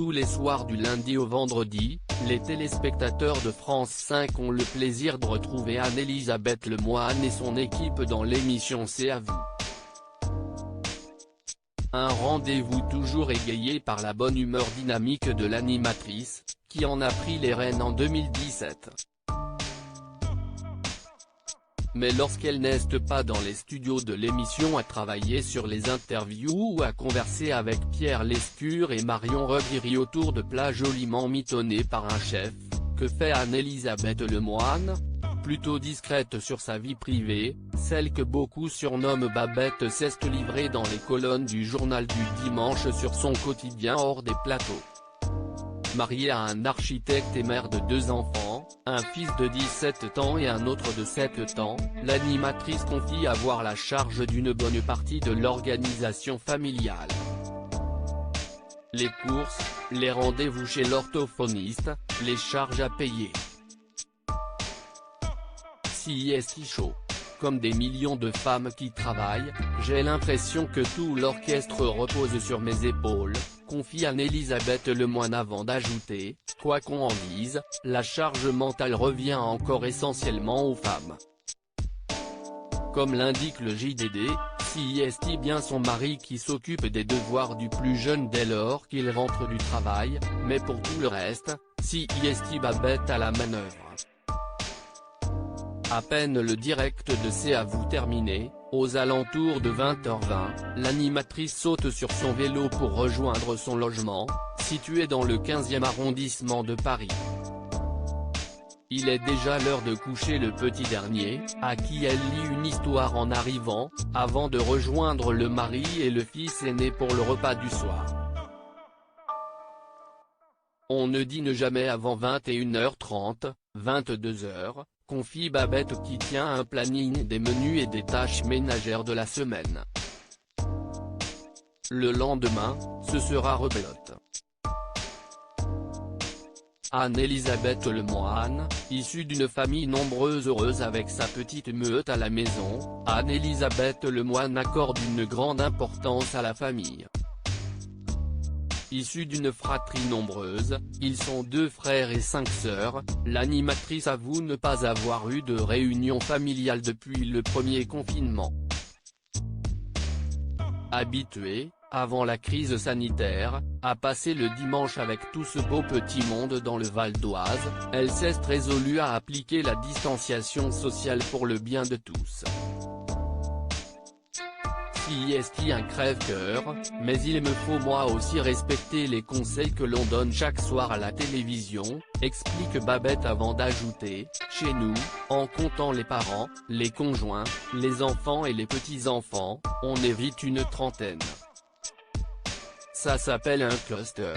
Tous les soirs du lundi au vendredi, les téléspectateurs de France 5 ont le plaisir de retrouver Anne-Elisabeth Lemoine et son équipe dans l'émission C'est à vous. Un rendez-vous toujours égayé par la bonne humeur dynamique de l'animatrice, qui en a pris les rênes en 2017. Mais lorsqu'elle n'est pas dans les studios de l'émission à travailler sur les interviews ou à converser avec Pierre Lescure et Marion Reguiry autour de plats joliment mitonnés par un chef, que fait Anne-Elisabeth Lemoine? Plutôt discrète sur sa vie privée, celle que beaucoup surnomment Babette s'est livrée dans les colonnes du journal du dimanche sur son quotidien hors des plateaux. Mariée à un architecte et mère de 2 enfants, un fils de 17 ans et un autre de 7 ans, l'animatrice confie avoir la charge d'une bonne partie de l'organisation familiale. Les courses, les rendez-vous chez l'orthophoniste, les charges à payer. Si est chaud. Comme des millions de femmes qui travaillent, j'ai l'impression que tout l'orchestre repose sur mes épaules, confie Anne-Elisabeth Lemoine avant d'ajouter, quoi qu'on en dise, la charge mentale revient encore essentiellement aux femmes. Comme l'indique le JDD, si est bien son mari qui s'occupe des devoirs du plus jeune dès lors qu'il rentre du travail, mais pour tout le reste, si est Babette à la manœuvre. À peine le direct de C'est à vous terminé, aux alentours de 20h20, l'animatrice saute sur son vélo pour rejoindre son logement, situé dans le 15e arrondissement de Paris. Il est déjà l'heure de coucher le petit dernier, à qui elle lit une histoire en arrivant, avant de rejoindre le mari et le fils aîné pour le repas du soir. On ne dîne jamais avant 21h30, 22h. Confie Babette qui tient un planning des menus et des tâches ménagères de la semaine. Le lendemain, ce sera rebelote. Anne-Elisabeth Lemoine, issue d'une famille nombreuse heureuse avec sa petite meute à la maison, Anne-Elisabeth Lemoine accorde une grande importance à la famille. Issue d'une fratrie nombreuse, ils sont 2 frères et 5 sœurs, l'animatrice avoue ne pas avoir eu de réunion familiale depuis le premier confinement. Habituée, avant la crise sanitaire, à passer le dimanche avec tout ce beau petit monde dans le Val d'Oise, elle s'est résolue à appliquer la distanciation sociale pour le bien de tous. Si est un crève-cœur, mais il me faut moi aussi respecter les conseils que l'on donne chaque soir à la télévision, explique Babette avant d'ajouter, chez nous, en comptant les parents, les conjoints, les enfants et les petits-enfants, on évite une 30aine. Ça s'appelle un cluster.